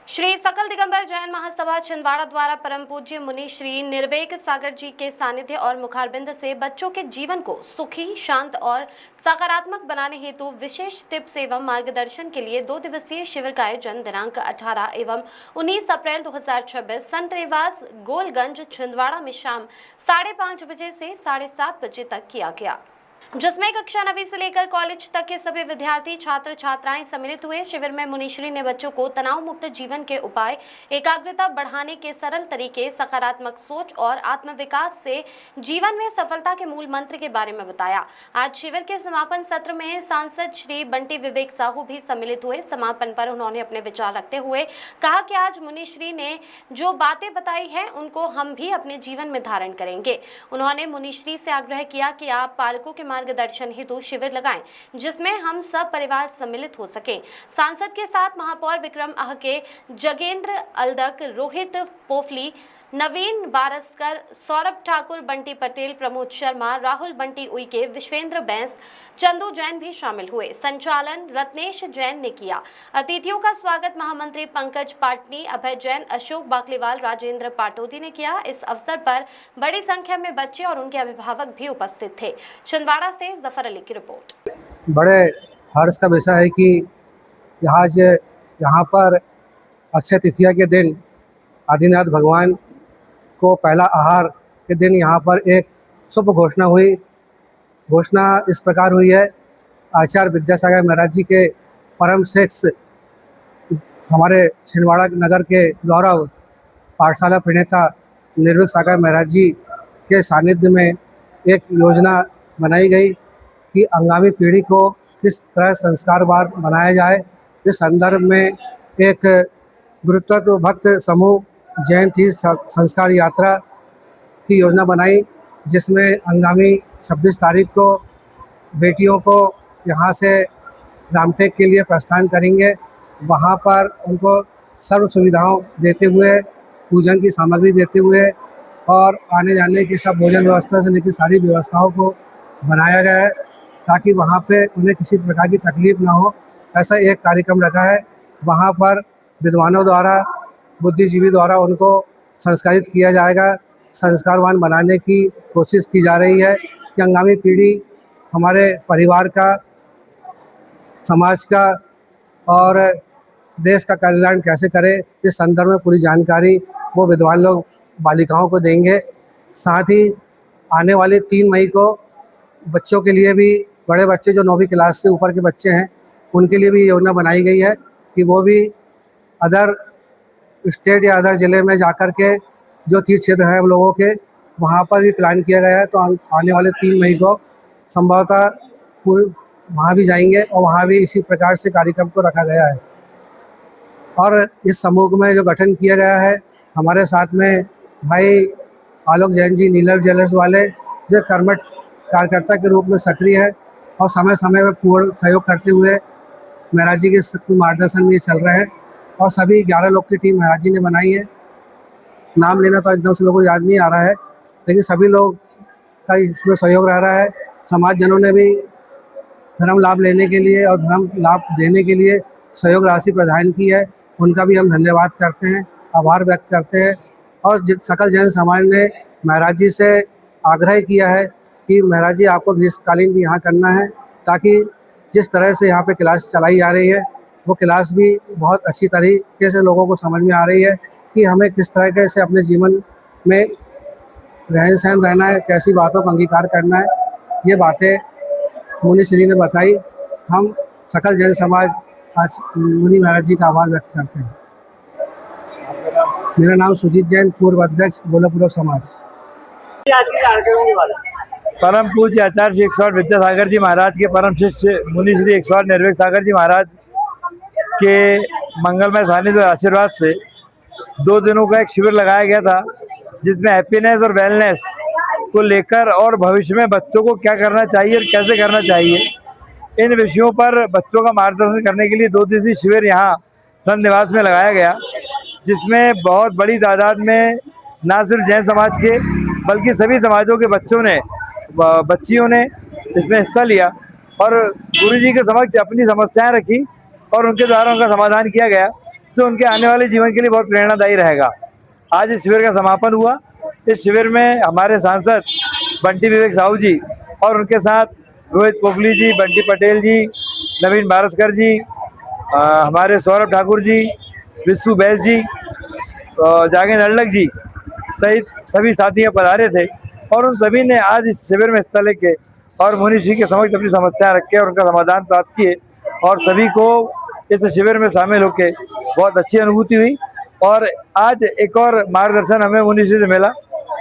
श्री सकल दिगंबर जैन महासभा छिंदवाड़ा द्वारा परम पूज्य मुनि श्री निर्वेक सागर जी के सानिध्य और मुखारबिंद से बच्चों के जीवन को सुखी, शांत और सकारात्मक बनाने हेतु विशेष टिप्स एवं मार्गदर्शन के लिए 2 दिवसीय शिविर का आयोजन दिनांक 18 एवं 19 अप्रैल 2026 संत निवास गोलगंज छिंदवाड़ा में शाम 5:30 बजे से 7:30 बजे तक किया गया, जिसमें कक्षा 9वीं से लेकर कॉलेज तक के सभी विद्यार्थी छात्र छात्राएं सम्मिलित हुए। शिविर में मुनिश्री ने बच्चों को तनाव मुक्त जीवन के उपाय, एकाग्रता बढ़ाने के सरल तरीके, सकारात्मक सोच और आत्मविकास से जीवन में सफलता के मूल मंत्र के बारे में बताया। आज शिविर के समापन सत्र में सांसद श्री बंटी विवेक साहू भी सम्मिलित हुए। समापन पर उन्होंने अपने विचार रखते हुए कहा कि आज मुनिश्री ने जो बातें बताई है उनको हम भी अपने जीवन में धारण करेंगे। उन्होंने मुनिश्री से आग्रह किया कि आप पालकों के मार्गदर्शन हेतु शिविर लगाएं, जिसमें हम सब परिवार सम्मिलित हो सके। सांसद के साथ महापौर विक्रम आहके, जगेंद्र अलदक, रोहित पोफली, नवीन बारस्कर, सौरभ ठाकुर, बंटी पटेल, प्रमोद शर्मा, राहुल बंटी उइके, विश्वेंद्र बैंस, चंदू जैन भी शामिल हुए। संचालन रत्नेश जैन ने किया। अतिथियों का स्वागत महामंत्री पंकज पाटनी, अभय जैन, अशोक बाकलीवाल, राजेंद्र पाटोदी ने किया। इस अवसर पर बड़ी संख्या में बच्चे और उनके अभिभावक भी उपस्थित थे। छिंदवाड़ा से जफर अली की रिपोर्ट। बड़े हर्ष का विषय है कि यहाँ पर अक्षय तृतीया के दिन आदिनाथ भगवान को पहला आहार के दिन यहाँ पर एक शुभ घोषणा हुई। घोषणा इस प्रकार हुई है, आचार्य विद्यासागर महाराज जी के परम शिष्य हमारे छिंदवाड़ा नगर के गौरव पाठशाला प्रणेता निर्वेक सागर महाराज जी के सानिध्य में एक योजना बनाई गई कि आगामी पीढ़ी को किस तरह संस्कारवान बनाया जाए। इस संदर्भ में एक गुरुत्व भक्त समूह जैन तीर्थ संस्कार यात्रा की योजना बनाई, जिसमें आगामी 26 तारीख को बेटियों को यहाँ से रामटेक के लिए प्रस्थान करेंगे। वहाँ पर उनको सर्व सुविधाओं देते हुए, पूजन की सामग्री देते हुए और आने जाने की सब भोजन व्यवस्था से लेकर सारी व्यवस्थाओं को बनाया गया है ताकि वहाँ पे उन्हें किसी प्रकार की तकलीफ ना हो। ऐसा एक कार्यक्रम रखा है। वहाँ पर विद्वानों द्वारा, बुद्धिजीवी द्वारा उनको संस्कारित किया जाएगा। संस्कारवान बनाने की कोशिश की जा रही है कि आगामी पीढ़ी हमारे परिवार का, समाज का और देश का कल्याण कैसे करे, इस संदर्भ में पूरी जानकारी वो विद्वान लोग बालिकाओं को देंगे। साथ ही आने वाले 3 मई को बच्चों के लिए भी, बड़े बच्चे जो 9वीं क्लास से ऊपर के बच्चे हैं, उनके लिए भी योजना बनाई गई है कि वो भी अदर स्टेट या अदर ज़िले में जाकर के जो तीर्थ क्षेत्र हैं हम लोगों के, वहाँ पर भी प्लान किया गया है। तो आने वाले 3 मई को संभवतः वहाँ भी जाएंगे और वहाँ भी इसी प्रकार से कार्यक्रम को रखा गया है। और इस समूह में जो गठन किया गया है, हमारे साथ में भाई आलोक जैन जी नीलर ज्वेलर्स वाले, जो कर्मठ कार्यकर्ता के रूप में सक्रिय है और समय समय पर पूर्ण सहयोग करते हुए महाराज जी के मार्गदर्शन में चल रहे हैं। और सभी 11 लोग की टीम महाराज जी ने बनाई है। नाम लेना तो एकदम से लोगों को याद नहीं आ रहा है, लेकिन सभी लोग का इसमें सहयोग रह रहा है। समाज जनों ने भी धर्म लाभ लेने के लिए और धर्म लाभ देने के लिए सहयोग राशि प्रदान की है। उनका भी हम धन्यवाद करते हैं, आभार व्यक्त करते हैं। और सकल जैन समाज ने महाराज जी से आग्रह किया है कि महाराज जी आपको ग्रीष्मकालीन भी यहाँ करना है, ताकि जिस तरह से यहाँ पे क्लास चलाई जा रही है वो क्लास भी बहुत अच्छी तरीके से लोगों को समझ में आ रही है कि हमें किस तरह से अपने जीवन में रहन सहन रहना है, कैसी बातों का अंगीकार करना है। ये बातें मुनि श्री ने बताई। हम सकल जैन समाज आज मुनि महाराज जी का आभार व्यक्त करते हैं। मेरा नाम सुजीत जैन, पूर्व अध्यक्ष गोलकपुर समाज। परम पूज्य आचार्य श्री 108 विद्यासागर जी महाराज के परम शिष्य मुनि श्री 108 निर्वेक सागर जी महाराज के मंगलमय सानिध्य और आशीर्वाद से 2 दिनों का एक शिविर लगाया गया था, जिसमें हैप्पीनेस और वेलनेस को लेकर और भविष्य में बच्चों को क्या करना चाहिए और कैसे करना चाहिए, इन विषयों पर बच्चों का मार्गदर्शन करने के लिए 2 दिवसीय शिविर यहाँ संत निवास में लगाया गया, जिसमें बहुत बड़ी तादाद में न सिर्फ जैन समाज के बल्कि सभी समाजों के बच्चियों ने इसमें हिस्सा लिया और गुरु जी के समक्ष अपनी समस्याएं रखी और उनके द्वारा उनका समाधान किया गया। जो उनके आने वाले जीवन के लिए बहुत प्रेरणादायी रहेगा। आज इस शिविर का समापन हुआ। इस शिविर में हमारे सांसद बंटी विवेक साहू जी और उनके साथ रोहित पोखली जी, बंटी पटेल जी, नवीन बारसकर जी, हमारे सौरभ ठाकुर जी, विश्व बैस जी, जागे नर्लक जी सहित सभी साथी पधारे थे और उन सभी ने आज इस शिविर में हिस्सा लेके और मुनि श्री के समक्ष अपनी समस्याएं रख के और उनका समाधान प्राप्त किए और सभी को इस शिविर में शामिल होकर बहुत अच्छी अनुभूति हुई। और आज एक और मार्गदर्शन हमें मुनि श्री से मिला।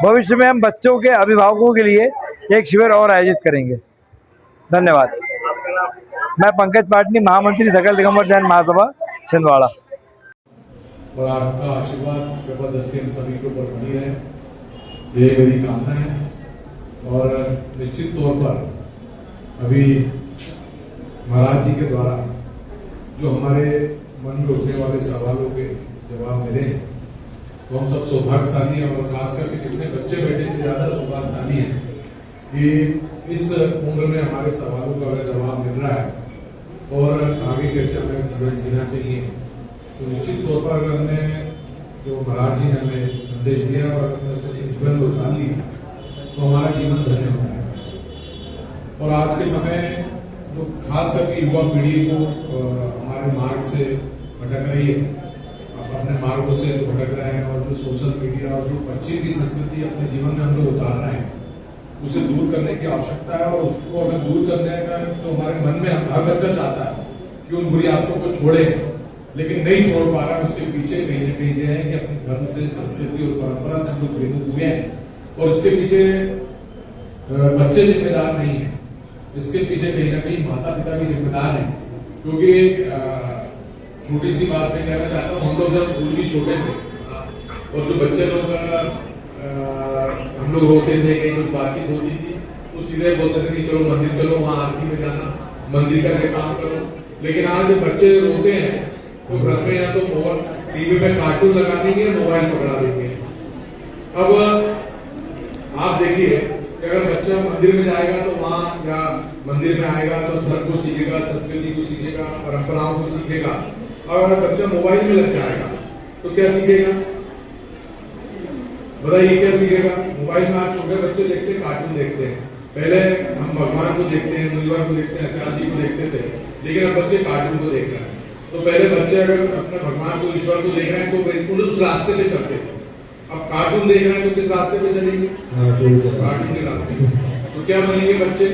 भविष्य में हम बच्चों के अभिभावकों के लिए एक शिविर और आयोजित करेंगे। धन्यवाद। मैं पंकज पाटनी, महामंत्री सकल दिगंबर जैन महासभा छिंदवाड़ा। और आपका आशीर्वाद कृपा दृष्टि हम सभी के ऊपर बनी रहे, यही मेरी कामना है। और निश्चित तौर पर अभी महाराज जी के द्वारा जो हमारे मन में उठने वाले सवालों के जवाब मिले हैं, तो हम सब सौभाग्यशाली हैं। और खास करके कितने बच्चे बैठे थे, ज्यादा सौभाग्यशाली हैं कि इस उम्र में हमारे सवालों का अगर जवाब मिल रहा है और आगे कैसे हमें जीवन जीना चाहिए। तो निश्चित तौर पर अगर हमने जो महाराज जी ने हमें संदेश दिया और हमने उसे जीवन में उतार लिया तो हमारा जीवन धन्य होता है। और आज के समय जो खास करके युवा पीढ़ी को हमारे मार्ग से भटक रही है, अपने मार्गों से भटक रहे हैं और जो सोशल मीडिया और जो पश्चिम की संस्कृति अपने जीवन में हम लोग उतार रहे हैं, उसे दूर करने की आवश्यकता है। और उसको अगर दूर करने का तो हमारे मन में हर बच्चा चाहता है कि उन बुरी आदतों को छोड़े, लेकिन नहीं छोड़ पा रहा है। उसके पीछे कहीं ना कहीं यह है कि अपने धर्म से, संस्कृति और परंपरा से हम लोग विमुख हुए हैं और इसके पीछे बच्चे जिम्मेदार नहीं है, इसके पीछे कहीं ना कहीं माता पिता भी जिम्मेदार हैं। क्योंकि छोटी सी बात मैं कहना चाहता हूँ, हम लोग जब दूर भी छोटे थे और जो बच्चे लोग हम लोग रोते थे, कहीं कुछ बातचीत होती थी तो सीधे बोलते थे कि चलो मंदिर चलो, वहाँ आरती में जाना, मंदिर का काम करो। लेकिन आज बच्चे रोते हैं तो घर में या तो टीवी में कार्टून लगा देंगे, मोबाइल पकड़ा देंगे। अब आप देखिए कि अगर बच्चा मंदिर में जाएगा तो वहाँ या मंदिर में आएगा तो धर्म को सीखेगा, संस्कृति को सीखेगा, परंपराओं को सीखेगा। और अगर बच्चा मोबाइल में लग जाएगा तो क्या सीखेगा? बताइए क्या सीखेगा? मोबाइल में आज छोटे बच्चे देखते हैं, कार्टून देखते हैं। पहले हम भगवान को देखते हैं, मुनिवर को देखते हैं, आचार्य जी को देखते थे, लेकिन अब बच्चे कार्टून को देख रहे हैं। तो पहले बच्चे अगर अपने भगवान को, ईश्वर को देख रहे हैं तो उस रास्ते पे चलते थे। अब कार्टून देख रहे हैं तो किस रास्ते पे चलेंगे? कार्टून के रास्ते पे। तो क्या बनेंगे बच्चे?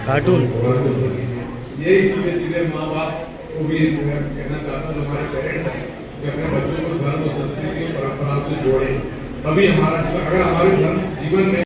कार्टून बनेंगे। यही सीधे सीधे माँ बाप को भी कहना चाहता हूँ, जो हमारे पेरेंट्स हैं, कि अपने बच्चों को धर्म और संस्कृति और परंपराओं से जोड़ें। तभी हमारा जीवन, अगर हमारे धर्म जीवन में